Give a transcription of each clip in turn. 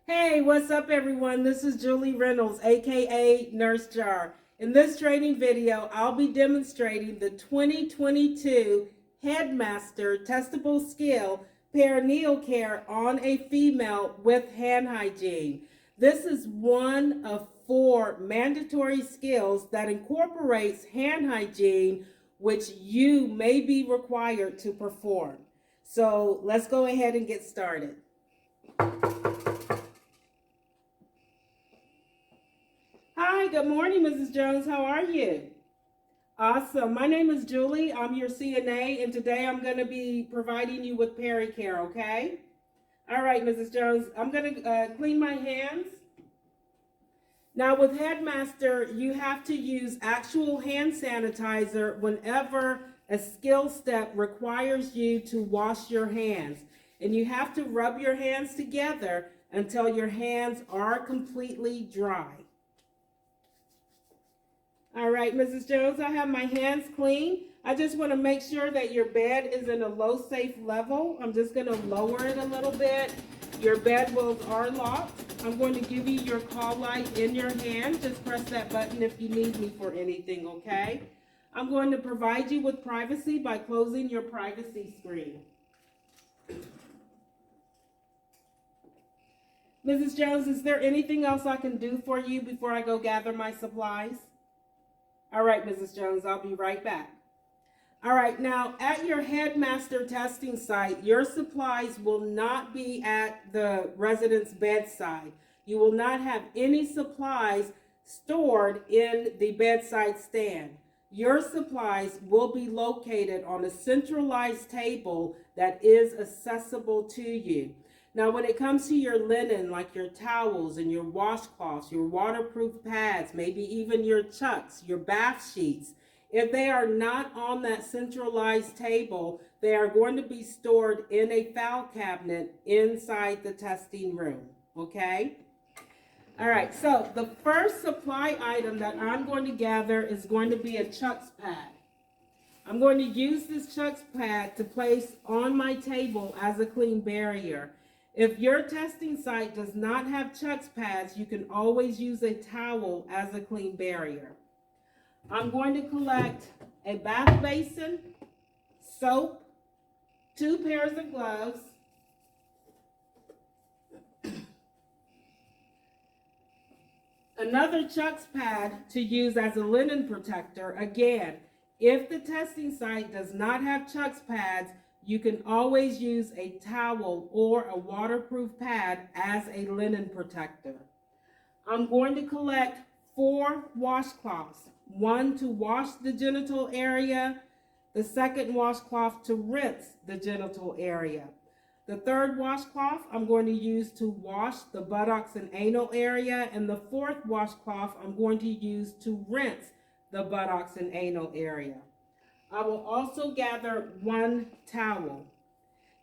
Hey, what's up everyone? This is Julie Reynolds, aka Nurse Jar. In this training video, I'll be demonstrating the 2022 Headmaster testable skill, Perineal Care on a female with hand hygiene. This is one of 4 mandatory skills that incorporates hand hygiene, which you may be required to perform. So let's go ahead and get started. Hi, good morning, Mrs. Jones. How are you? Awesome. My name is Julie. I'm your CNA, and today I'm going to be providing you with Pericare, okay? All right, Mrs. Jones, I'm going to clean my hands. Now, with Headmaster, you have to use actual hand sanitizer whenever a skill step requires you to wash your hands. And you have to rub your hands together until your hands are completely dry. All right, Mrs. Jones, I have my hands clean. I just want to make sure that your bed is in a low safe level. I'm just going to lower it a little bit. Your bedwells are locked. I'm going to give you your call light in your hand. Just press that button if you need me for anything, okay? I'm going to provide you with privacy by closing your privacy screen. Mrs. Jones, is there anything else I can do for you before I go gather my supplies? All right, Mrs. Jones, I'll be right back. All right, now at your Headmaster testing site, your supplies will not be at the resident's bedside. You will not have any supplies stored in the bedside stand. Your supplies will be located on a centralized table that is accessible to you. Now, when it comes to your linen, like your towels and your washcloths, your waterproof pads, maybe even your chucks, your bath sheets, if they are not on that centralized table, they are going to be stored in a file cabinet inside the testing room, okay? All right, so the first supply item that I'm going to gather is going to be a chucks pad. I'm going to use this chucks pad to place on my table as a clean barrier. If your testing site does not have chucks pads, you can always use a towel as a clean barrier. I'm going to collect a bath basin, soap, 2 pairs of gloves, another chucks pad to use as a linen protector. Again, if the testing site does not have chucks pads, you can always use a towel or a waterproof pad as a linen protector. I'm going to collect 4 washcloths, 1 to wash the genital area, the second washcloth to rinse the genital area. The third washcloth I'm going to use to wash the buttocks and anal area, and the fourth washcloth I'm going to use to rinse the buttocks and anal area. I will also gather 1 towel.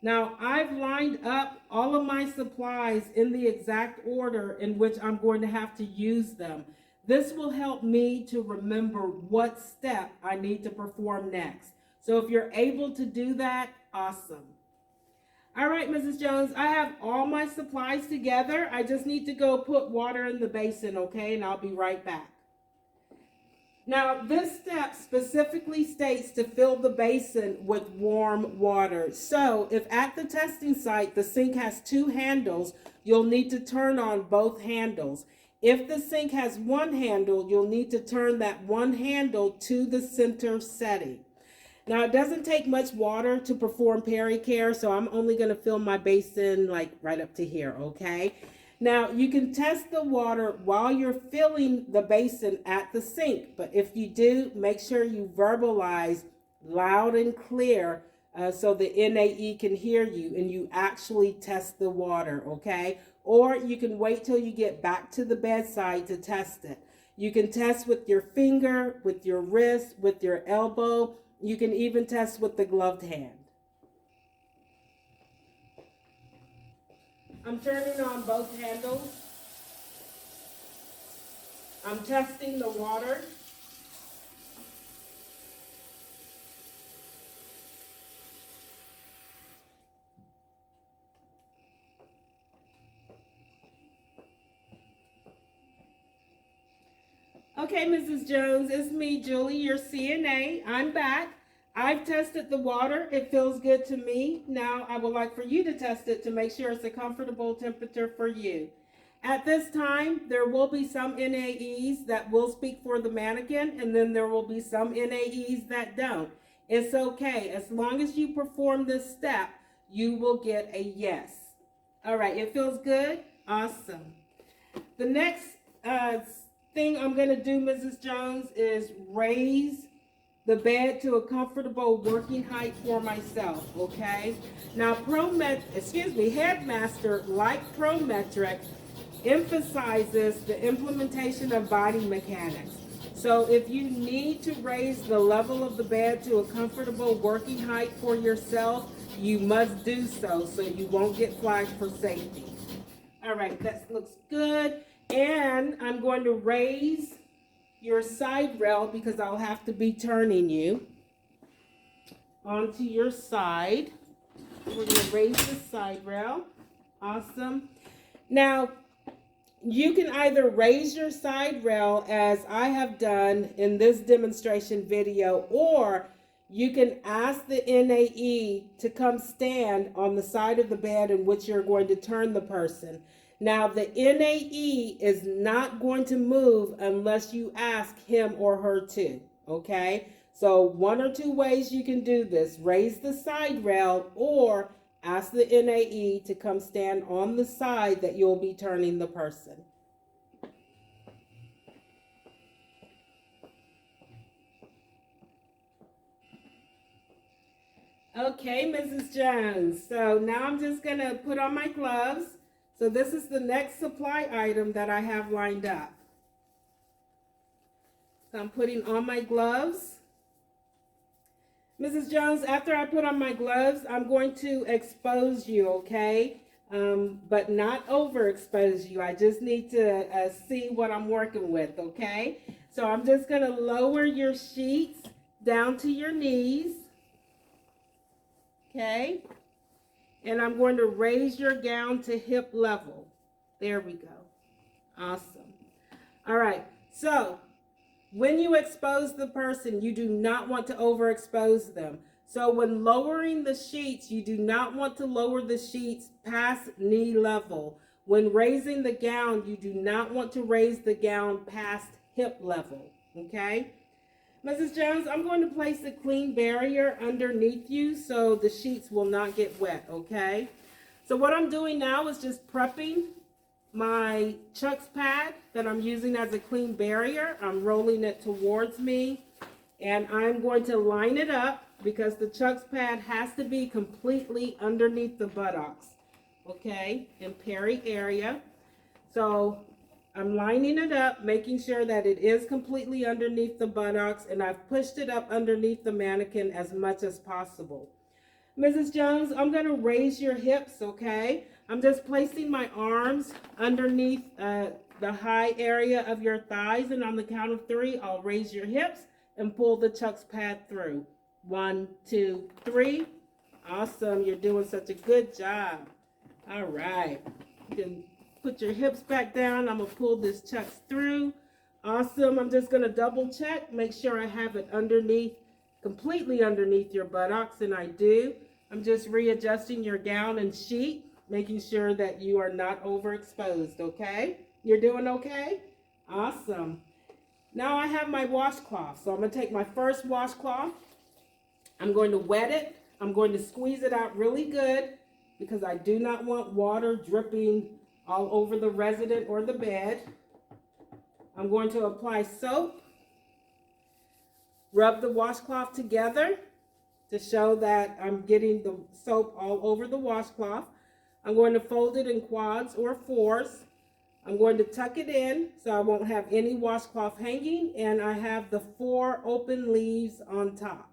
Now, I've lined up all of my supplies in the exact order in which I'm going to have to use them. This will help me to remember what step I need to perform next. So if you're able to do that, awesome. All right, Mrs. Jones, I have all my supplies together. I just need to go put water in the basin, okay? And I'll be right back. Now, this step specifically states to fill the basin with warm water. So, if at the testing site the sink has 2 handles, you'll need to turn on both handles. If the sink has 1 handle, you'll need to turn that 1 handle to the center setting. Now, it doesn't take much water to perform Pericare, so I'm only going to fill my basin like right up to here, okay? Now, you can test the water while you're filling the basin at the sink, but if you do, make sure you verbalize loud and clear so the NAE can hear you and you actually test the water, okay? Or you can wait till you get back to the bedside to test it. You can test with your finger, with your wrist, with your elbow. You can even test with the gloved hand. I'm turning on both handles. I'm testing the water. Okay, Mrs. Jones, it's me, Julie, your CNA. I'm back. I've tested the water. It feels good to me. Now I would like for you to test it to make sure it's a comfortable temperature for you. At this time, there will be some NAEs that will speak for the mannequin, and then there will be some NAEs that don't. It's okay. As long as you perform this step, you will get a yes. All right, it feels good? Awesome. The next thing I'm going to do, Mrs. Jones, is raise the bed to a comfortable working height for myself, okay? Now, Headmaster, like Prometric, emphasizes the implementation of body mechanics. So if you need to raise the level of the bed to a comfortable working height for yourself, you must do so you won't get flagged for safety. All right, that looks good. And I'm going to raise your side rail because I'll have to be turning you onto your side. We're going to raise the side rail. Awesome. Now, you can either raise your side rail as I have done in this demonstration video, or you can ask the NAE to come stand on the side of the bed in which you're going to turn the person. Now, the NAE is not going to move unless you ask him or her to, okay? So one or two ways you can do this: raise the side rail or ask the NAE to come stand on the side that you'll be turning the person. Okay, Mrs. Jones, so now I'm just going to put on my gloves. So this is the next supply item that I have lined up. So I'm putting on my gloves. Mrs. Jones, after I put on my gloves, I'm going to expose you, okay? But not overexpose you. I just need to see what I'm working with, okay? So I'm just going to lower your sheets down to your knees, okay? And I'm going to raise your gown to hip level. There we go. Awesome. All right. So when you expose the person, you do not want to overexpose them. So when lowering the sheets, you do not want to lower the sheets past knee level. When raising the gown, you do not want to raise the gown past hip level. Okay? Mrs. Jones, I'm going to place a clean barrier underneath you so the sheets will not get wet, okay? So what I'm doing now is just prepping my Chucks pad that I'm using as a clean barrier. I'm rolling it towards me, and I'm going to line it up because the Chucks pad has to be completely underneath the buttocks, okay, in peri area. So I'm lining it up, making sure that it is completely underneath the buttocks, and I've pushed it up underneath the mannequin as much as possible. Mrs. Jones, I'm going to raise your hips, okay? I'm just placing my arms underneath the high area of your thighs, and on the count of 3, I'll raise your hips and pull the Chucks pad through. 1, 2, 3. Awesome. You're doing such a good job. All right. You can put your hips back down. I'm going to pull this Chucks through. Awesome. I'm just going to double check, make sure I have it underneath, completely underneath your buttocks, and I do. I'm just readjusting your gown and sheet, making sure that you are not overexposed, okay? You're doing okay? Awesome. Now I have my washcloth. So I'm going to take my first washcloth. I'm going to wet it. I'm going to squeeze it out really good because I do not want water dripping all over the resident or the bed. I'm going to apply soap. Rub the washcloth together to show that I'm getting the soap all over the washcloth. I'm going to fold it in quads or 4s. I'm going to tuck it in so I won't have any washcloth hanging, and I have the 4 open leaves on top.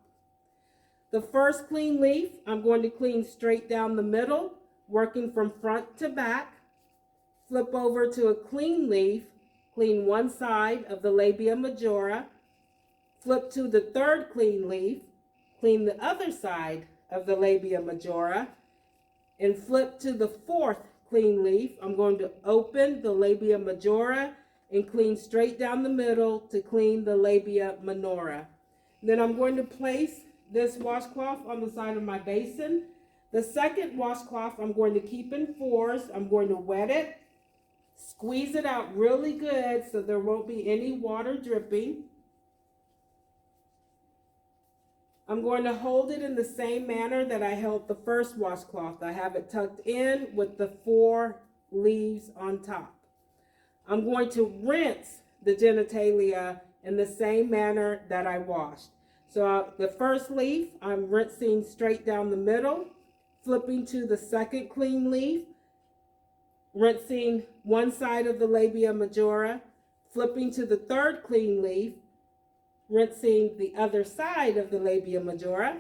The first clean leaf, I'm going to clean straight down the middle, working from front to back. Flip over to a clean leaf, clean one side of the labia majora. Flip to the third clean leaf, clean the other side of the labia majora, and flip to the fourth clean leaf. I'm going to open the labia majora and clean straight down the middle to clean the labia minora. Then I'm going to place this washcloth on the side of my basin. The second washcloth I'm going to keep in fours. I'm going to wet it, squeeze it out really good so there won't be any water dripping. I'm going to hold it in the same manner that I held the first washcloth. I have it tucked in with the 4 leaves on top. I'm going to rinse the genitalia in the same manner that I washed. So the first leaf, I'm rinsing straight down the middle, flipping to the second clean leaf, rinsing one side of the labia majora, flipping to the third clean leaf, rinsing the other side of the labia majora.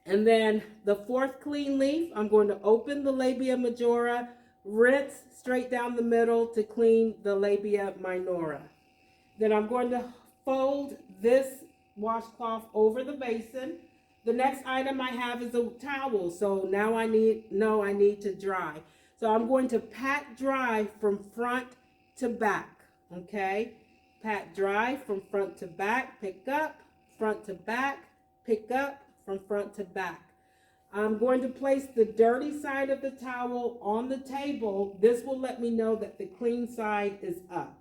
And then the fourth clean leaf, I'm going to open the labia majora, rinse straight down the middle to clean the labia minora. Then I'm going to fold this washcloth over the basin. The next item I have is a towel, so now I need to dry. So I'm going to pat dry from front to back, okay? Pat dry from front to back, pick up, front to back, pick up, from front to back. I'm going to place the dirty side of the towel on the table. This will let me know that the clean side is up.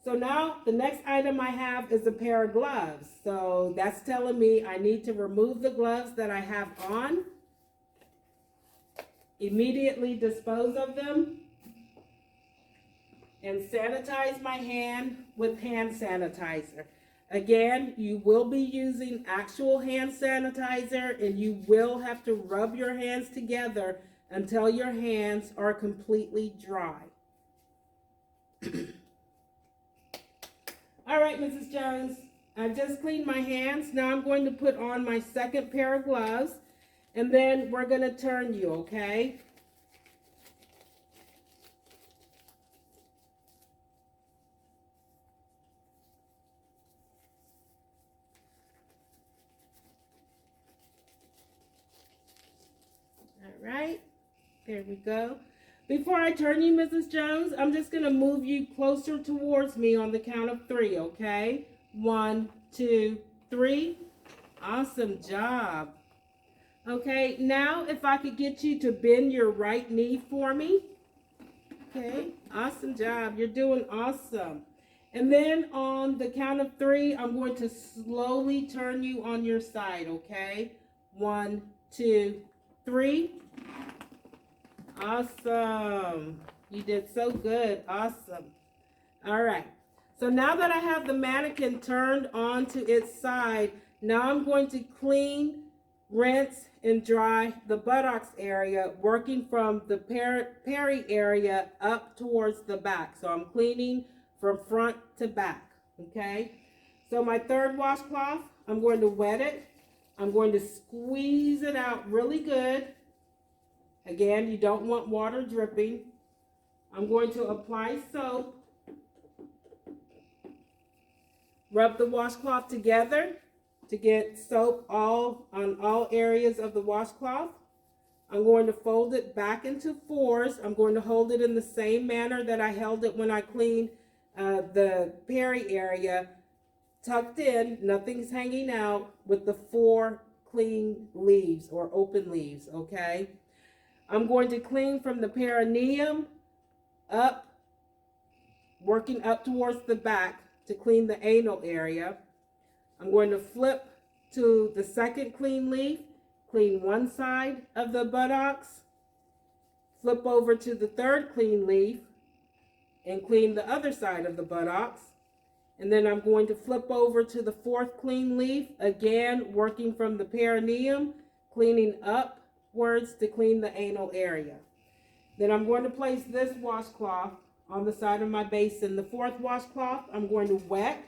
So now the next item I have is a pair of gloves. So that's telling me I need to remove the gloves that I have on, immediately dispose of them, and sanitize my hand with hand sanitizer. Again, you will be using actual hand sanitizer, and you will have to rub your hands together until your hands are completely dry. All right, Mrs. Jones, I just cleaned my hands. Now I'm going to put on my second pair of gloves, and then we're going to turn you, okay? Right, there we go. Before I turn you, Mrs. Jones, I'm just going to move you closer towards me on the count of 3, okay? 1, 2, 3. Awesome job. Okay, now if I could get you to bend your right knee for me. Okay, awesome job. You're doing awesome. And then on the count of 3, I'm going to slowly turn you on your side, okay? 1, 2, 3. Awesome. You did so good. Awesome. All right. So now that I have the mannequin turned onto its side, now I'm going to clean, rinse, and dry the buttocks area, working from the peri area up towards the back. So I'm cleaning from front to back. Okay. So my third washcloth, I'm going to wet it. I'm going to squeeze it out really good. Again, you don't want water dripping. I'm going to apply soap. Rub the washcloth together to get soap on all areas of the washcloth. I'm going to fold it back into 4s. I'm going to hold it in the same manner that I held it when I cleaned the peri area. Tucked in, nothing's hanging out, with the 4 clean leaves or open leaves, okay? I'm going to clean from the perineum up, working up towards the back to clean the anal area. I'm going to flip to the second clean leaf, clean one side of the buttocks, flip over to the third clean leaf, and clean the other side of the buttocks. And then I'm going to flip over to the 4th clean leaf, again working from the perineum, cleaning upwards to clean the anal area. Then I'm going to place this washcloth on the side of my basin. The 4th washcloth I'm going to wet,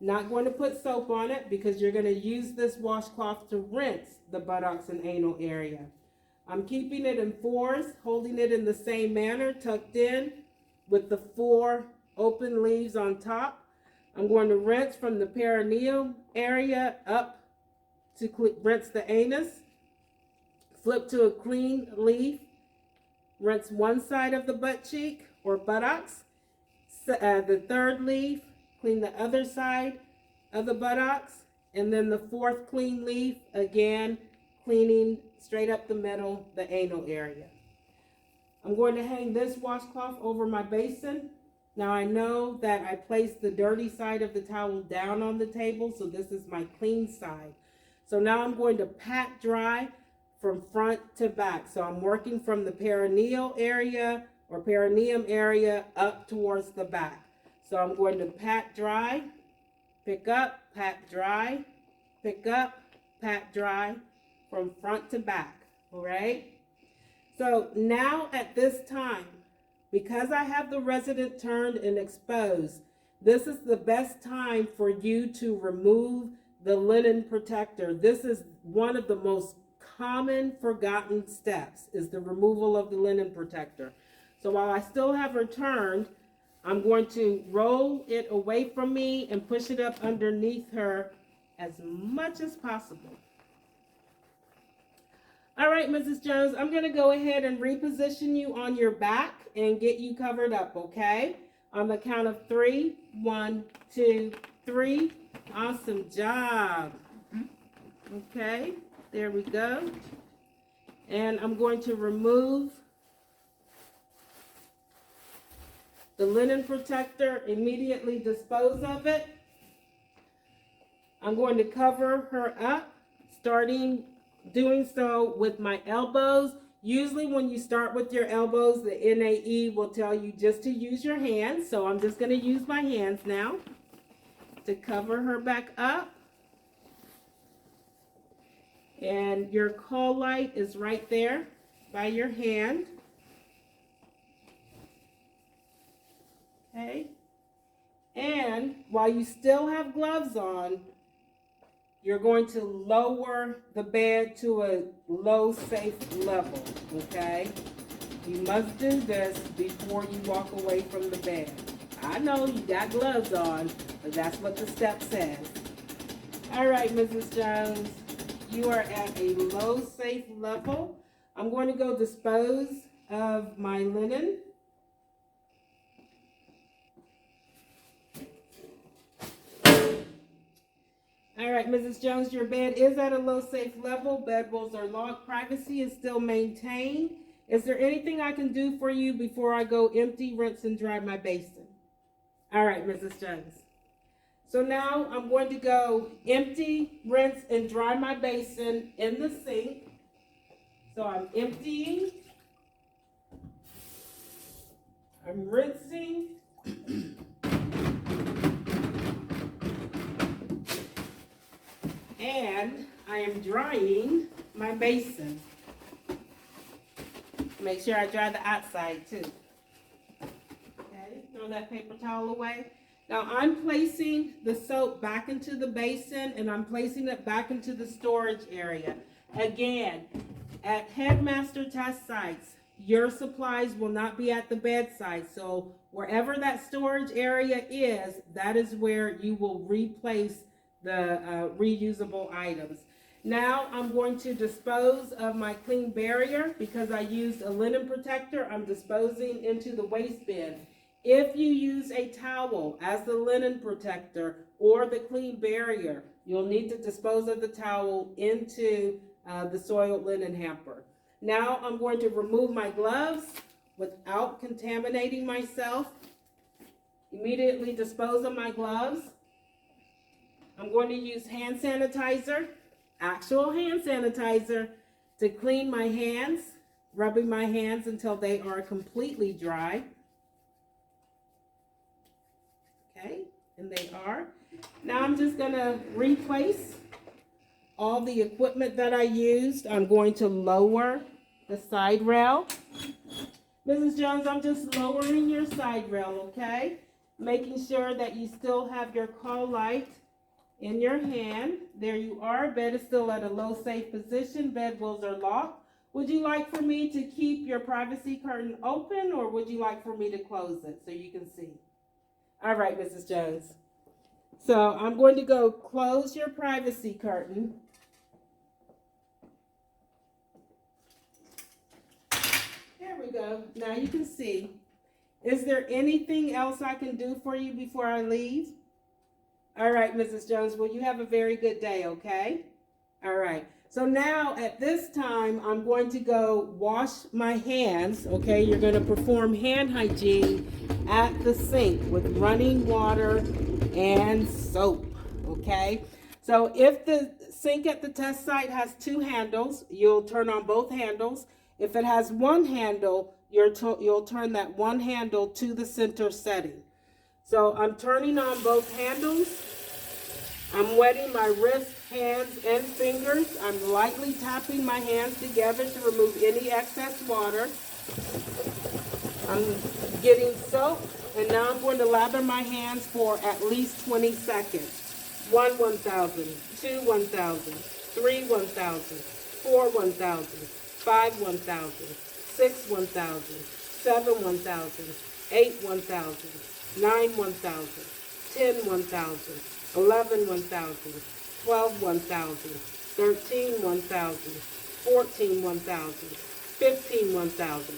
not going to put soap on it because you're going to use this washcloth to rinse the buttocks and anal area. I'm keeping it in 4s, holding it in the same manner, tucked in with the 4 open leaves on top. I'm going to rinse from the perineal area up to rinse the anus. Flip to a clean leaf. Rinse one side of the butt cheek or buttocks. the third leaf, clean the other side of the buttocks, and then the fourth clean leaf, again, cleaning straight up the middle, the anal area. I'm going to hang this washcloth over my basin. Now I know that I placed the dirty side of the towel down on the table, so this is my clean side. So now I'm going to pat dry from front to back. So I'm working from the perineal area or perineum area up towards the back. So I'm going to pat dry, pick up, pat dry, pick up, pat dry from front to back, all right? So now at this time, because I have the resident turned and exposed, this is the best time for you to remove the linen protector. This is one of the most common forgotten steps, is the removal of the linen protector. So while I still have her turned, I'm going to roll it away from me and push it up underneath her as much as possible. All right, Mrs. Jones, I'm going to go ahead and reposition you on your back and get you covered up, okay? On the count of 3, 1, 2, 3. Awesome job. Okay, there we go. And I'm going to remove the linen protector, immediately dispose of it. I'm going to cover her up, doing so with my elbows. Usually when you start with your elbows, the NAE will tell you just to use your hands. So I'm just going to use my hands now to cover her back up. And your call light is right there by your hand. Okay. And while you still have gloves on, you're going to lower the bed to a low safe level, okay? You must do this before you walk away from the bed. I know you got gloves on, but that's what the step says. All right, Mrs. Jones, you are at a low safe level. I'm going to go dispose of my linen. All right, Mrs. Jones, your bed is at a low safe level. Bedwells are locked. Privacy is still maintained. Is there anything I can do for you before I go empty, rinse, and dry my basin? All right, Mrs. Jones. So now I'm going to go empty, rinse, and dry my basin in the sink. So I'm emptying. I'm rinsing. And I am drying my basin. Make sure I dry the outside too. Okay, throw that paper towel away. Now I'm placing the soap back into the basin and I'm placing it back into the storage area. Again, at Headmaster test sites, your supplies will not be at the bedside. So wherever that storage area is, that is where you will replace the reusable items. Now I'm going to dispose of my clean barrier. Because I used a linen protector, I'm disposing into the waste bin. If you use a towel as the linen protector or the clean barrier, you'll need to dispose of the towel into the soiled linen hamper. Now I'm going to remove my gloves without contaminating myself. Immediately dispose of my gloves. I'm going to use hand sanitizer, actual hand sanitizer, to clean my hands, rubbing my hands until they are completely dry. Okay, and they are. Now I'm just going to replace all the equipment that I used. I'm going to lower the side rail. Mrs. Jones, I'm just lowering your side rail, okay? Making sure that you still have your call light in your hand. There you are. Bed is still at a low safe position. Bedwells are locked. Would you like for me to keep your privacy curtain open, or would you like for me to close it so you can see? All right, Mrs. Jones. So I'm going to go close your privacy curtain. There we go. Now you can see. Is there anything else I can do for you before I leave? All right, Mrs. Jones, well, you have a very good day, okay? All right. So now at this time, I'm going to go wash my hands, okay? You're going to perform hand hygiene at the sink with running water and soap, okay? So if the sink at the test site has 2 handles, you'll turn on both handles. If it has 1 handle, you'll turn that 1 handle to the center setting. So I'm turning on both handles. I'm wetting my wrists, hands, and fingers. I'm lightly tapping my hands together to remove any excess water. I'm getting soap, and now I'm going to lather my hands for at least 20 seconds. 1 1,000, 2 1,000, 3 1,000, 4 1,000, 5 1,000, 6 1,000, 7 1,000, 8 1,000, 9 1,000, 10 1,000, 11 1,000, 12 1,000, 13 1,000, 14 1,000, 15 1,000.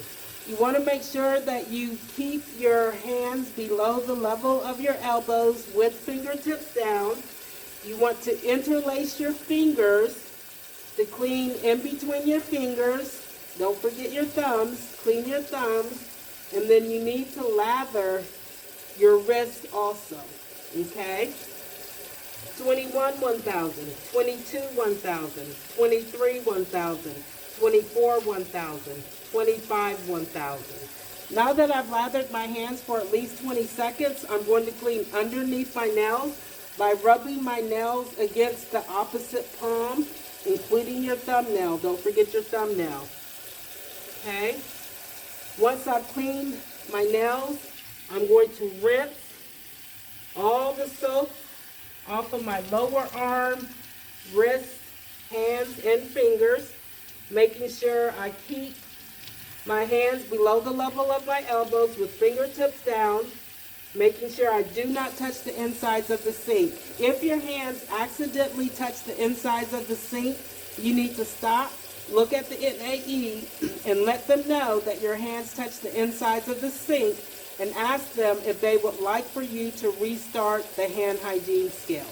You want to make sure that you keep your hands below the level of your elbows with fingertips down. You want to interlace your fingers to clean in between your fingers. Don't forget your thumbs. Clean your thumbs. And then you need to lather your wrist also. Okay? 21 1,000, 22 1,000, 23 1,000, 24 1,000, 25 1,000. Now that I've lathered my hands for at least 20 seconds, I'm going to clean underneath my nails by rubbing my nails against the opposite palm, including your thumbnail. Don't forget your thumbnail. Okay? Once I've cleaned my nails, I'm going to rinse all the soap off of my lower arm, wrist, hands, and fingers, making sure I keep my hands below the level of my elbows with fingertips down, making sure I do not touch the insides of the sink. If your hands accidentally touch the insides of the sink, you need to stop, look at the NAE, and let them know that your hands touch the insides of the sink, and ask them if they would like for you to restart the hand hygiene skill.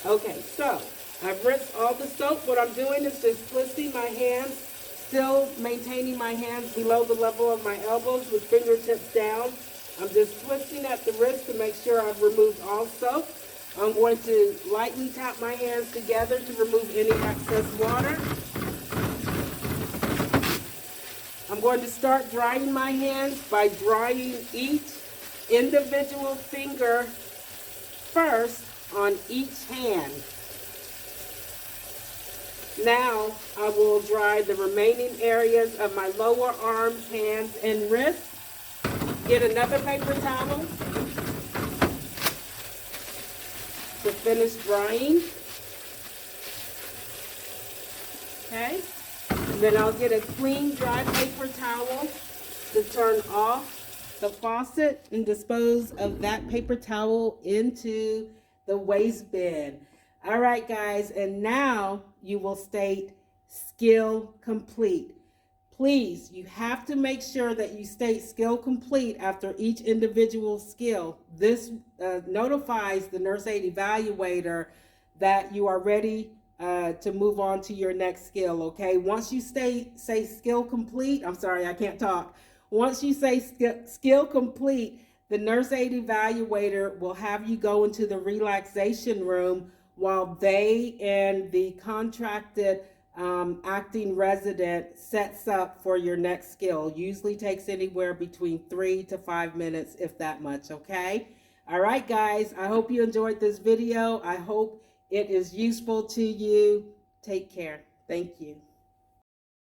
Okay, so I've rinsed all the soap. What I'm doing is just twisting my hands, still maintaining my hands below the level of my elbows with fingertips down. I'm just twisting at the wrist to make sure I've removed all soap. I'm going to lightly tap my hands together to remove any excess water. I'm going to start drying my hands by drying each individual finger first on each hand. Now I will dry the remaining areas of my lower arms, hands, and wrists. Get another paper towel to finish drying. Okay? And then I'll get a clean, dry paper towel to turn off the faucet and dispose of that paper towel into the waste bin. All right, guys, and now you will state skill complete. Please, you have to make sure that you state skill complete after each individual skill. This notifies the nurse aide evaluator that you are ready to move on to your next skill, okay? Once you say skill complete, I'm sorry, I can't talk. Once you say skill complete, the nurse aide evaluator will have you go into the relaxation room while they and the contracted acting resident sets up for your next skill. Usually takes anywhere between 3 to 5 minutes, if that much, okay? All right, guys, I hope you enjoyed this video. I hope it is useful to you. Take care. Thank you.